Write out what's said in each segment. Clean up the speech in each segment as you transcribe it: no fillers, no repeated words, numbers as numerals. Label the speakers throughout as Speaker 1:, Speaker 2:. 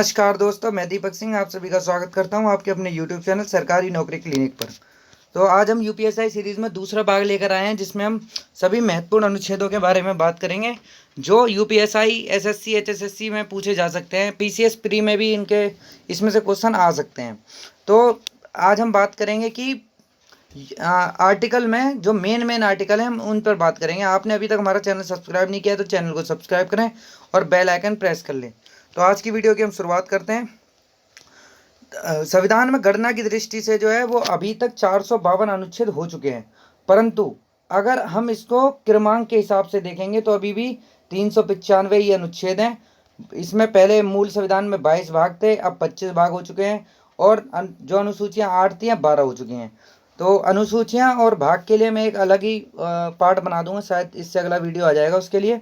Speaker 1: नमस्कार दोस्तों, मैं दीपक सिंह आप सभी का स्वागत करता हूं आपके अपने YouTube चैनल सरकारी नौकरी क्लिनिक पर। तो आज हम यूपीएसआई सीरीज में दूसरा भाग लेकर आए हैं, जिसमें हम सभी महत्वपूर्ण अनुच्छेदों के बारे में बात करेंगे जो यूपीएसआई, एसएससी, एचएसएससी में पूछे जा सकते हैं। पीसीएस प्री में भी इनके इसमें से क्वेश्चन आ सकते हैं। तो आज हम बात करेंगे कि आर्टिकल में जो मेन आर्टिकल है हम उन पर बात करेंगे। आपने अभी तक हमारा चैनल सब्सक्राइब नहीं किया तो चैनल को सब्सक्राइब करें और बेल आइकन प्रेस कर लें। तो आज की वीडियो की हम शुरुआत करते हैं। संविधान में गणना की दृष्टि से जो है वो अभी तक 452 अनुच्छेद हो चुके हैं, परंतु अगर हम इसको क्रमांक के हिसाब से देखेंगे तो अभी भी 395 ही अनुच्छेद हैं। इसमें पहले मूल संविधान में 22 भाग थे, अब 25 भाग हो चुके हैं और जो अनुसूचियां 8 थी अब 12 हो चुकी हैं। तो अनुसूचियां और भाग के लिए मैं एक अलग ही पार्ट बना दूंगा, शायद इससे अगला वीडियो आ जाएगा उसके लिए।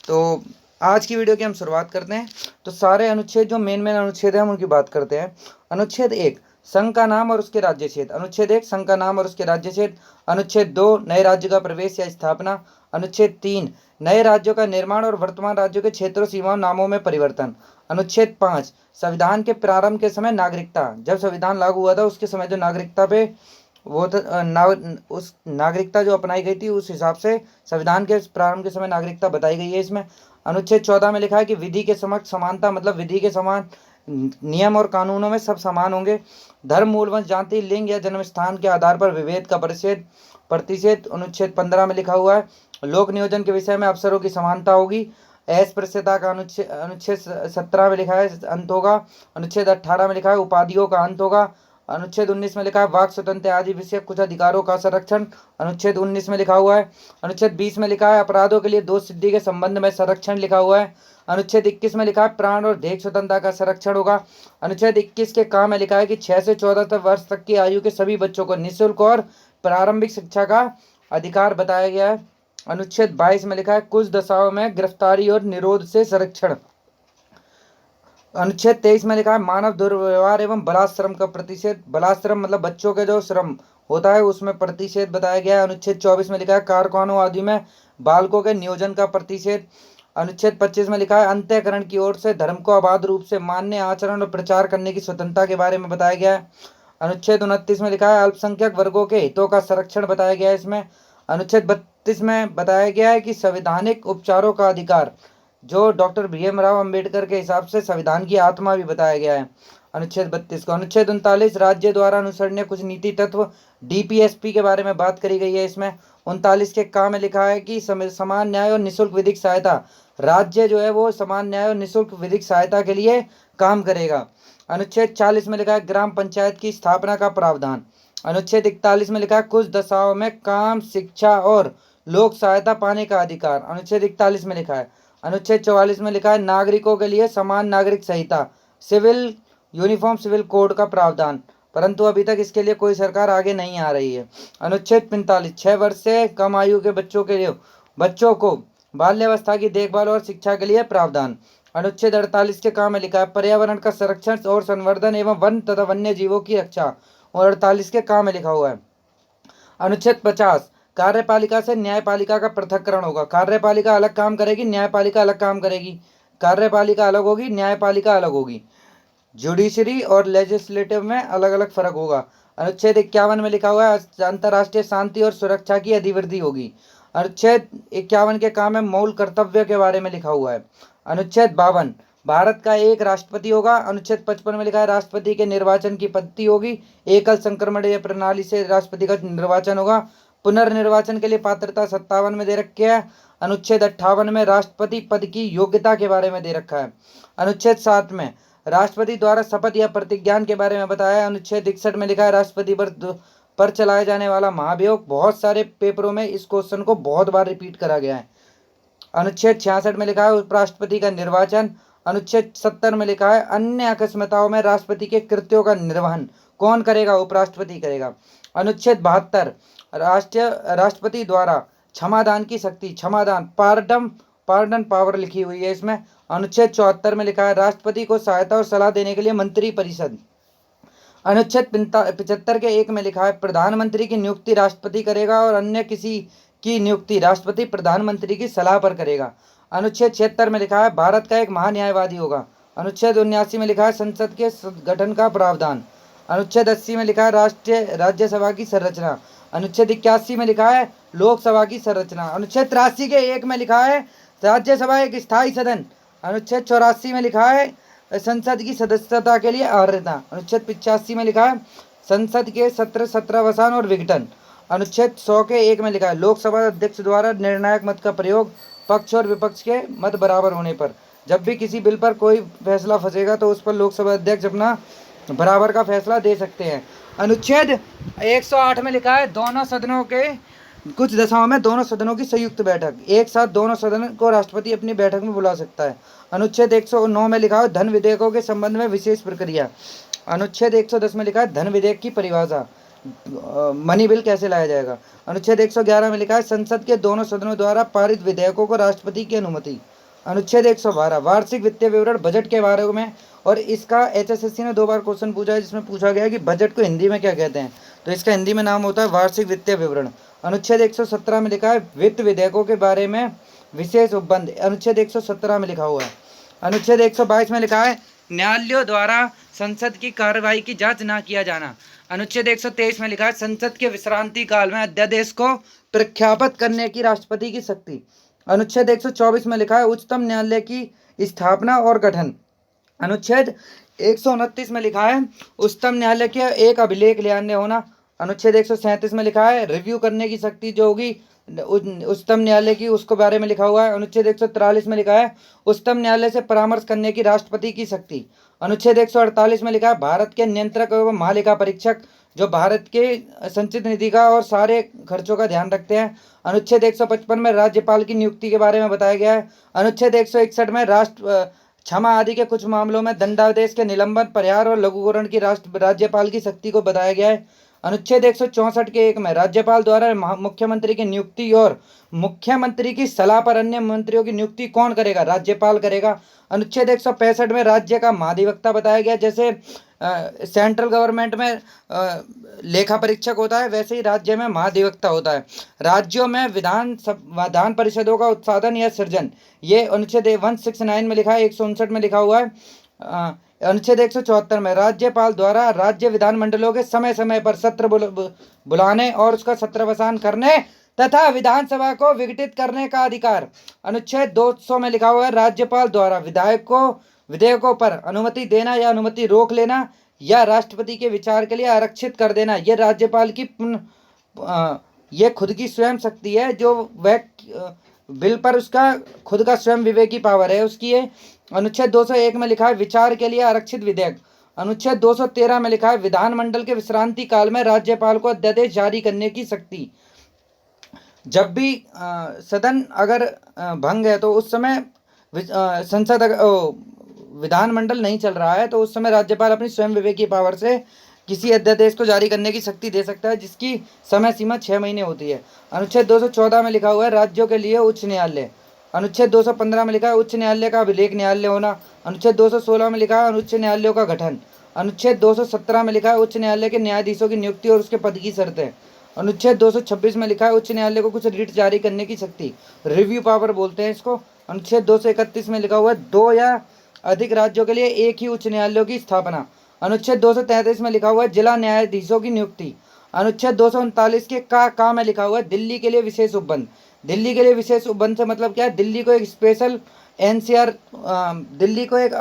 Speaker 1: तो आज की वीडियो की हम शुरुआत करते हैं। तो सारे अनुच्छेद जो मेन अनुच्छेद हैं हम उनकी बात करते हैं। अनुच्छेद 1 संघ का नाम और उसके राज्य क्षेत्र। अनुच्छेद 1 संघ का नाम और उसके राज्य क्षेत्र। अनुच्छेद 2 नए राज्य का प्रवेश या स्थापना। अनुच्छेद 3 नए राज्यों का निर्माण और वर्तमान राज्यों के क्षेत्रों, सीमाओं, नामों में परिवर्तन। अनुच्छेद 5 संविधान के प्रारंभ के समय नागरिकता। जब संविधान लागू हुआ था उसके समय जो नागरिकता पे वो उस नागरिकता जो अपनाई गई थी उस हिसाब से संविधान के प्रारंभ के समय नागरिकता बताई गई है इसमें। अनुच्छेद 14 में लिखा है कि विधि के समक्ष समानता, मतलब विधि के समान नियम और कानूनों में सब समान होंगे। धर्म, मूल वंश, जाति, लिंग या जन्म स्थान के आधार पर विभेद का प्रतिषेध। अनुच्छेद 15 में लिखा हुआ है लोक नियोजन के विषय में अवसरों की समानता होगी। अस्पृश्यता का अनुच्छेद 17 में लिखा है अंत होगा। अनुच्छेद 18 में लिखा है उपाधियों का अंत होगा। अनुच्छेद 19 में लिखा है वाक स्वतंत्रता आदि विषय कुछ अधिकारों का संरक्षण। अनुच्छेद 19 में लिखा हुआ है। अनुच्छेद 20 में लिखा है अपराधों के लिए दोष सिद्धि के संबंध में संरक्षण लिखा हुआ है। अनुच्छेद 21 में लिखा है प्राण और देह स्वतंत्रता का संरक्षण होगा। अनुच्छेद 21 के काम में लिखा है कि 6 से 14 वर्ष तक की आयु के सभी बच्चों को निःशुल्क और प्रारंभिक शिक्षा का अधिकार बताया गया है। अनुच्छेद 22 में लिखा है कुछ दशाओं में गिरफ्तारी और निरोध से संरक्षण। अनुच्छेद 23 में लिखा है मानव दुर्व्यवहार एवं बलात्श्रम का प्रतिषेध। बलात्श्रम मतलब बच्चों के जो श्रम होता है उसमें प्रतिषेध बताया गया है। अनुच्छेद 24 में लिखा है कारखानों आदि में बालकों के नियोजन का प्रतिषेध। अनुच्छेद 25 में लिखा है अंतःकरण की ओर से धर्म को अबाध रूप से मानने, आचरण और प्रचार करने की स्वतंत्रता के बारे में बताया गया है। अनुच्छेद 29 में लिखा है अल्पसंख्यक वर्गों के हितों का संरक्षण बताया गया है इसमें। अनुच्छेद 32 में बताया गया है कि संवैधानिक उपचारों का अधिकार, जो डॉक्टर भीमराव अंबेडकर के हिसाब से संविधान की आत्मा भी बताया गया है अनुच्छेद 32 को। अनुच्छेद 39 राज्य द्वारा अनुसरणीय कुछ नीति तत्व डीपीएसपी के बारे में बात करी गई है इसमें। 39 के काम में लिखा है कि समान न्याय और निःशुल्क विधिक सहायता। राज्य जो है वो समान न्याय और निःशुल्क विधिक सहायता के लिए काम करेगा। अनुच्छेद 40 में लिखा है ग्राम पंचायत की स्थापना का प्रावधान। अनुच्छेद 41 में लिखा है कुछ दशाओं में काम, शिक्षा और लोक सहायता पाने का अधिकार। अनुच्छेद 41 में लिखा है। अनुच्छेद 44 में लिखा है नागरिकों के लिए समान नागरिक संहिता, सिविल यूनिफॉर्म सिविल कोड का प्रावधान, परंतु अभी तक इसके लिए कोई सरकार आगे नहीं आ रही है। अनुच्छेद 45 6 वर्ष से कम आयु के बच्चों को बाल्यावस्था की देखभाल और शिक्षा के लिए प्रावधान। अनुच्छेद 48 के काम में लिखा है पर्यावरण का संरक्षण और संवर्धन एवं वन तथा वन्य जीवों की रक्षा, और 48 के काम में लिखा हुआ है। अनुच्छेद 50 कार्यपालिका से न्यायपालिका का पृथक्करण होगा। कार्यपालिका अलग काम करेगी, न्यायपालिका अलग काम करेगी। कार्यपालिका अलग होगी, न्यायपालिका अलग होगी। जुडिशरी और लेजिस्लेटिव में अलग अलग फर्क होगा। अनुच्छेद 51 में लिखा हुआ है अंतर्राष्ट्रीय शांति और सुरक्षा की अधिवृद्धि होगी। अनुच्छेद 51 के काम में मूल कर्तव्य के बारे में लिखा हुआ है। अनुच्छेद 52 भारत का एक राष्ट्रपति होगा। अनुच्छेद 55 में लिखा है राष्ट्रपति के निर्वाचन की पद्धति होगी, एकल संक्रमण प्रणाली से राष्ट्रपति का निर्वाचन होगा। पुनर्निर्वाचन के लिए पात्रता 57 में दे रखी है। अनुच्छेद 58 में राष्ट्रपति पद की योग्यता के बारे में दे रखा है। अनुच्छेद 7 में राष्ट्रपति द्वारा शपथ या प्रतिज्ञान के बारे में बताया है। अनुच्छेद 61 में लिखा है राष्ट्रपति पर चलाए जाने वाला महाभियोग। बहुत सारे पेपरों में इस क्वेश्चन को बहुत बार रिपीट करा गया है। अनुच्छेद 66 में लिखा है उपराष्ट्रपति का निर्वाचन। अनुच्छेद 70 में लिखा है अन्य अकस्मातों में राष्ट्रपति के कृत्यों का निर्वहन कौन करेगा? उपराष्ट्रपति करेगा। अनुच्छेद 72 राष्ट्रपति द्वारा क्षमादान की शक्ति, क्षमादान पार्डन पावर लिखी हुई है इसमें। अनुच्छेद 74 में लिखा है राष्ट्रपति को सहायता और सलाह देने के लिए मंत्री परिषद। अनुच्छेद 75 के 1 में लिखा है प्रधानमंत्री की नियुक्ति राष्ट्रपति करेगा और अन्य किसी की नियुक्ति राष्ट्रपति प्रधानमंत्री की सलाह पर करेगा। अनुच्छेद 76 में लिखा है भारत का एक महान्यायवादी होगा। अनुच्छेद 79 में लिखा है संसद के गठन का प्रावधान। अनुच्छेद 80 में लिखा है राष्ट्रीय राज्यसभा की संरचना। अनुच्छेद 81 में लिखा है लोकसभा की संरचना। अनुच्छेद 83 के 1 में लिखा है राज्यसभा एक स्थायी सदन। अनुच्छेद 84 में लिखा है संसद की सदस्यता के लिए अर्हता। अनुच्छेद 85 में लिखा है संसद के सत्र सत्रावसान और विघटन। अनुच्छेद 100 के 1 में लिखा है लोकसभा अध्यक्ष द्वारा निर्णायक मत का प्रयोग पक्ष और विपक्ष के मत बराबर होने पर। जब भी किसी बिल पर कोई फैसला फंसेगा तो उस पर लोकसभा अध्यक्ष अपना बराबर का फैसला दे सकते हैं। अनुच्छेद 108 में लिखा है दोनों सदनों के कुछ दशाओं में दोनों सदनों की संयुक्त बैठक। एक साथ दोनों सदन को राष्ट्रपति अपनी बैठक में बुला सकता है। अनुच्छेद 109 में लिखा है धन विधेयकों के संबंध में विशेष प्रक्रिया। अनुच्छेद 110 में लिखा है धन विधेयक की परिभाषा, मनी बिल कैसे लाया जाएगा। अनुच्छेद 111 में लिखा है संसद के दोनों सदनों द्वारा पारित विधेयकों को राष्ट्रपति की अनुमति। अनुच्छेद 112 वार्षिक वित्तीय विवरण बजट के बारे में, और इसका HSSC ने 2 बार क्वेश्चन पूछा है जिसमें पूछा गया है कि बजट को हिंदी में क्या कहते हैं, तो इसका हिंदी में नाम होता है वार्षिक वित्तीय विवरण। अनुच्छेद 117 में लिखा है वित्त विधेयकों के बारे में विशेष उपबंध, अनुच्छेद 117 में लिखा हुआ है। अनुच्छेद 122 में लिखा है न्यायालयों द्वारा संसद की कार्रवाई की जांच न किया जाना। अनुच्छेद 123 में लिखा है संसद के विश्रांति काल में अध्यादेश को प्रख्यापित करने की राष्ट्रपति की शक्ति। अनुच्छेद 124 में लिखा है उच्चतम न्यायालय की स्थापना और गठन। अनुच्छेद 129 में लिखा है उच्चतम न्यायालय के एक अभिलेख लियान्य होना। अनुच्छेद 137 में लिखा है रिव्यू करने की शक्ति जो होगी उच्चतम न्यायालय की, उसको बारे में लिखा हुआ है। अनुच्छेद 143 में लिखा है उच्चतम न्यायालय से परामर्श करने की राष्ट्रपति की शक्ति। अनुच्छेद 148 में लिखा है भारत के नियंत्रक एवं महालेखा परीक्षक जो भारत के संचित निधि का और सारे खर्चों का ध्यान रखते हैं। अनुच्छेद 155 में राज्यपाल की नियुक्ति के बारे में बताया गया है। अनुच्छेद 161 में राष्ट्र क्षमा आदि के कुछ मामलों में दंडादेश के निलंबन, परिहार और लघुकरण की राज्यपाल की शक्ति को बताया गया है। अनुच्छेद 164 के 1 में राज्यपाल द्वारा मुख्यमंत्री की नियुक्ति और मुख्यमंत्री की सलाह पर अन्य मंत्रियों की नियुक्ति कौन करेगा, राज्यपाल करेगा। अनुच्छेद 165 में राज्य का महाधिवक्ता बताया गया, जैसे सेंट्रल गवर्नमेंट में लेखा परीक्षक होता है वैसे ही राज्य में महाधिवक्ता होता है। राज्यों में विधान परिषदों का उत्साधन या सृजन, ये अनुच्छेद 169 में लिखा है। 159 में लिखा हुआ है अनुच्छेद 174 में राज्यपाल द्वारा राज्य विधानमंडलों के समय समय पर सत्र बुलाने और उसका सत्रावसान करने तथा विधानसभा को विघटित करने का अधिकार। अनुच्छेद 200 में लिखा हुआ है राज्यपाल द्वारा विधेयकों पर अनुमति देना या अनुमति रोक लेना या राष्ट्रपति के विचार के लिए आरक्षित कर देना, यह राज्यपाल की ये खुद की स्वयं शक्ति है, जो वह बिल पर उसका खुद का स्वयं विवेकी पावर है उसकी ये। अनुच्छेद 201 में लिखा है विचार के लिए आरक्षित विधेयक। अनुच्छेद 213 में लिखा है विधानमंडल के विश्रांति काल में राज्यपाल को अध्यादेश जारी करने की शक्ति। जब भी सदन अगर भंग है तो उस समय संसद विधानमंडल नहीं चल रहा है तो उस समय राज्यपाल अपनी स्वयं विवेकी पावर से किसी अध्यादेश को जारी करने की शक्ति दे सकता है, जिसकी समय सीमा 6 महीने होती है। अनुच्छेद 214 में लिखा हुआ है राज्यों के लिए उच्च न्यायालय। अनुच्छेद 215 में लिखा है उच्च न्यायालय का अभिलेख न्यायालय होना। अनुच्छेद 216 में लिखा है उच्च न्यायालयों का गठन। अनुच्छेद 217 में लिखा है उच्च न्यायालय के न्यायाधीशों की नियुक्ति और उसके पद की शर्तें। अनुच्छेद 226 में लिखा है उच्च न्यायालय को कुछ रिट जारी करने की शक्ति, रिव्यू पावर बोलते हैं इसको। अनुच्छेद 231 में लिखा हुआ है 2 या अधिक राज्यों के लिए एक ही उच्च न्यायालयों की स्थापना। अनुच्छेद 233 में लिखा हुआ है जिला न्यायाधीशों की नियुक्ति। अनुच्छेद 239 के का में लिखा हुआ है दिल्ली के लिए विशेष उपबंध। दिल्ली के लिए विशेष उपबंध से मतलब क्या है, दिल्ली को एक स्पेशल NCR, दिल्ली को एक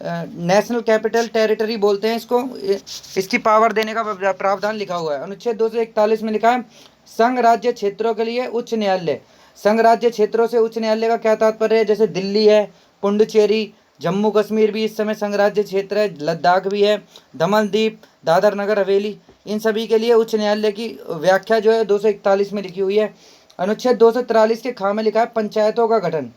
Speaker 1: नेशनल कैपिटल टेरिटरी बोलते हैं इसको, इसकी पावर देने का प्रावधान लिखा हुआ है। अनुच्छेद 241 में लिखा है संघ राज्य क्षेत्रों के लिए उच्च न्यायालय। संघ राज्य क्षेत्रों से उच्च न्यायालय का क्या तात्पर्य है, जैसे दिल्ली है, पुडुचेरी, जम्मू कश्मीर भी इस समय संघ राज्य क्षेत्र है, लद्दाख भी है, दमन दीप, दादर नगर हवेली, इन सभी के लिए उच्च न्यायालय की व्याख्या जो है 241 में लिखी हुई है। अनुच्छेद 243 के खा में लिखा है पंचायतों का गठन।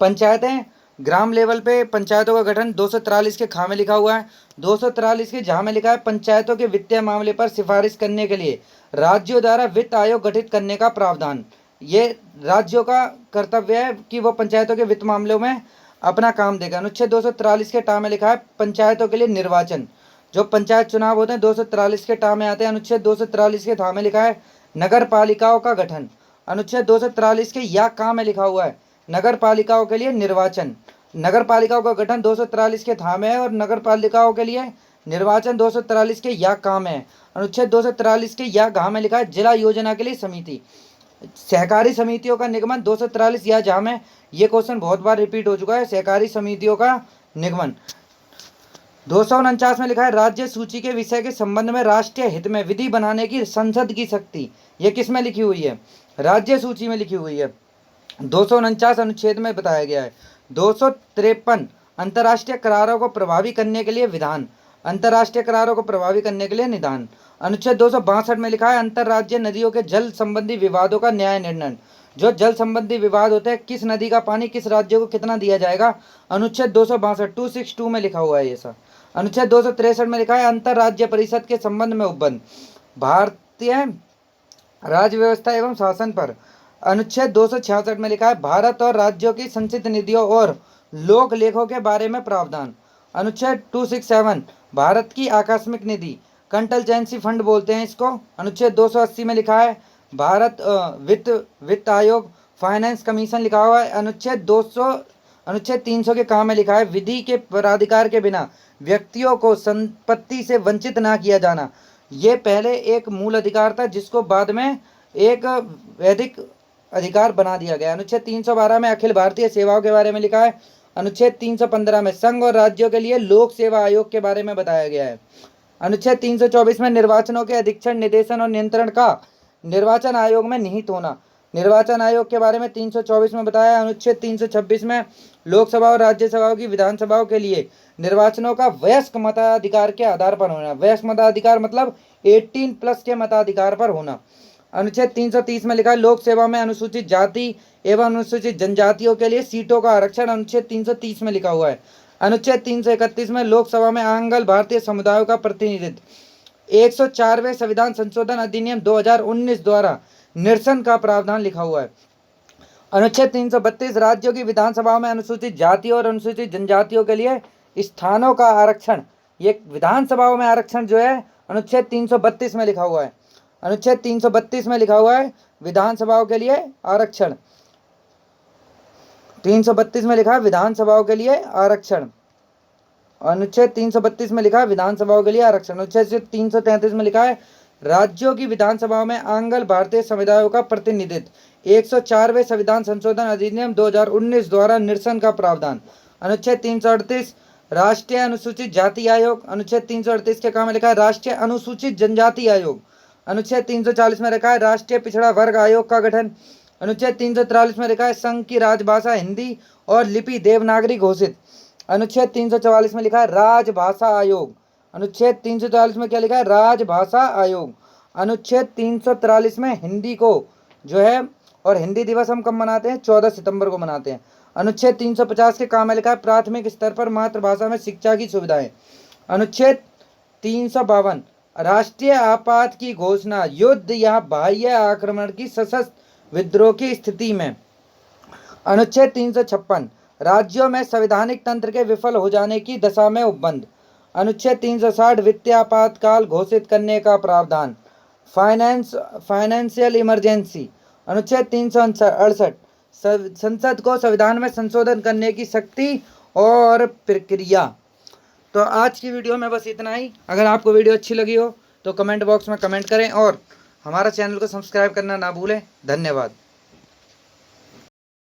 Speaker 1: पंचायतें ग्राम लेवल पे पंचायतों का गठन 243 के खा में लिखा हुआ है। 243 के झा में लिखा है पंचायतों के वित्तीय मामले पर सिफारिश करने के लिए राज्यों द्वारा वित्त आयोग गठित करने का प्रावधान। ये राज्यों का कर्तव्य है कि वो पंचायतों के वित्त मामलों में अपना काम देगा। अनुच्छेद 243 के टा में लिखा है पंचायतों के लिए निर्वाचन, जो पंचायत चुनाव होते हैं 243 के टा में आते हैं। अनुच्छेद 243 के था में लिखा है नगर पालिकाओं का गठन। अनुच्छेद 243 के या का में लिखा हुआ है नगर पालिकाओं के लिए निर्वाचन। नगर पालिकाओं का गठन 243 के थामे है और नगर पालिकाओं के लिए निर्वाचन 243 के या काम है। अनुच्छेद 243 के या घ में लिखा है जिला योजना के लिए समिति। सहकारी समितियों का निगमन 243 या जहाँ में, ये क्वेश्चन बहुत बार रिपीट हो चुका है। सहकारी समितियों का निगमन 249 में लिखा है राज्य सूची के विषय के संबंध में राष्ट्रीय हित में विधि बनाने की संसद की शक्ति। ये किस में लिखी हुई है? राज्य सूची में लिखी हुई है। 249 अनुच्छेद में बताया गया है। 253 अंतर्राष्ट्रीय करारों को प्रभावी करने के लिए विधान। अंतर्राष्ट्रीय करारों को प्रभावी करने के लिए निदान। अनुच्छेद 262 में लिखा है अंतर्राज्यीय नदियों के जल संबंधी विवादों का न्याय निर्णय। जो जल संबंधी विवाद होते हैं, किस नदी का पानी किस राज्य को कितना दिया जाएगा, अनुच्छेद 262 262 में लिखा हुआ है ये सब। अनुच्छेद 263 में लिखा है अंतर्राज्य परिषद के संबंध में उपबंध भारतीय राज्य व्यवस्था एवं शासन पर। अनुच्छेद 266 में लिखा है भारत और राज्यों की संचित निधियों और लोक लेखों के बारे में प्रावधान। अनुच्छेद 267 भारत की आकस्मिक निधि, कंटलजेंसी फंड बोलते हैं इसको। अनुच्छेद 280 में लिखा है भारत वित्त आयोग फाइनेंस कमीशन लिखा हुआ है। अनुच्छेद 300 के काम में लिखा है विधि के प्राधिकार के बिना व्यक्तियों को संपत्ति से वंचित ना किया जाना। ये पहले एक मूल अधिकार था जिसको बाद में एक वैधिक अधिकार बना दिया गया। अनुच्छेद 312 में अखिल भारतीय सेवाओं के बारे में लिखा है। अनुच्छेद 315 में संघ और राज्यों के लिए लोक सेवा आयोग के बारे में बताया गया है। अनुच्छेद 324 में निर्वाचनों के अधीक्षण निदेशन और नियंत्रण का निर्वाचन आयोग में निहित होना। निर्वाचन आयोग के बारे में 324 में बताया। अनुच्छेद 326 में लोकसभा और राज्यसभाओं की विधानसभाओं के लिए निर्वाचनों का वयस्क मताधिकार के आधार पर होना। वयस्क मताधिकार मतलब 18+ के मताधिकार पर होना। अनुच्छेद 330 में लिखा है लोक सेवा में अनुसूचित जाति एवं अनुसूचित जनजातियों के लिए सीटों का आरक्षण। अनुच्छेद 330 में लिखा हुआ है। अनुच्छेद 331 में लोकसभा में आंग्ल भारतीय समुदायों का प्रतिनिधित्व। 104वें संविधान संशोधन अधिनियम 2019 द्वारा निरसन का प्रावधान लिखा हुआ है। अनुच्छेद 332 राज्यों की विधानसभाओं में अनुसूचित जाति और अनुसूचित जनजातियों के लिए स्थानों का आरक्षण। ये विधानसभाओं में आरक्षण जो है अनुच्छेद 332 में लिखा हुआ है। अनुच्छेद 332 में लिखा हुआ है विधानसभाओं के लिए आरक्षण। 332 में लिखा है विधानसभाओं के लिए आरक्षण। अनुच्छेद 332 में लिखा है विधानसभाओं के लिए आरक्षण। अनुच्छेद 333 में लिखा है राज्यों की विधानसभाओं में आंग्ल भारतीय समुदायों का प्रतिनिधित्व। 104वें संविधान संशोधन अधिनियम 2019 द्वारा निरसन का प्रावधान। अनुच्छेद 338 राष्ट्रीय अनुसूचित जाति आयोग। अनुच्छेद 338 के काम में लिखा है राष्ट्रीय अनुसूचित जनजाति आयोग। अनुच्छेद 340 में लिखा है राष्ट्रीय पिछड़ा वर्ग आयोग का गठन। अनुच्छेद 343 में लिखा है संघ की राजभाषा हिंदी और लिपि देवनागरी घोषित। अनुच्छेद 344 में लिखा है राजभाषा आयोग। अनुच्छेद 344 में क्या लिखा है राजभाषा आयोग। अनुच्छेद 343 में हिंदी को जो है, और हिंदी दिवस हम कब मनाते हैं? 14 सितंबर को मनाते हैं। अनुच्छेद 350 के काम में लिखा है प्राथमिक स्तर पर मातृभाषा में शिक्षा की सुविधाएं। अनुच्छेद 352 राष्ट्रीय आपात की घोषणा युद्ध या बाह्य आक्रमण की सशस्त्र विद्रोह की स्थिति में। अनुच्छेद 356 राज्यों में संवैधानिक तंत्र के विफल हो जाने की दशा में उपबंध। अनुच्छेद 360 वित्तीय आपातकाल घोषित करने का प्रावधान, फाइनेंशियल इमरजेंसी। अनुच्छेद 368 संसद को संविधान में संशोधन करने की शक्ति और प्रक्रिया। तो आज की वीडियो में बस इतना ही। अगर आपको वीडियो अच्छी लगी हो तो कमेंट बॉक्स में कमेंट करें और हमारा चैनल को सब्सक्राइब करना ना भूलें। धन्यवाद।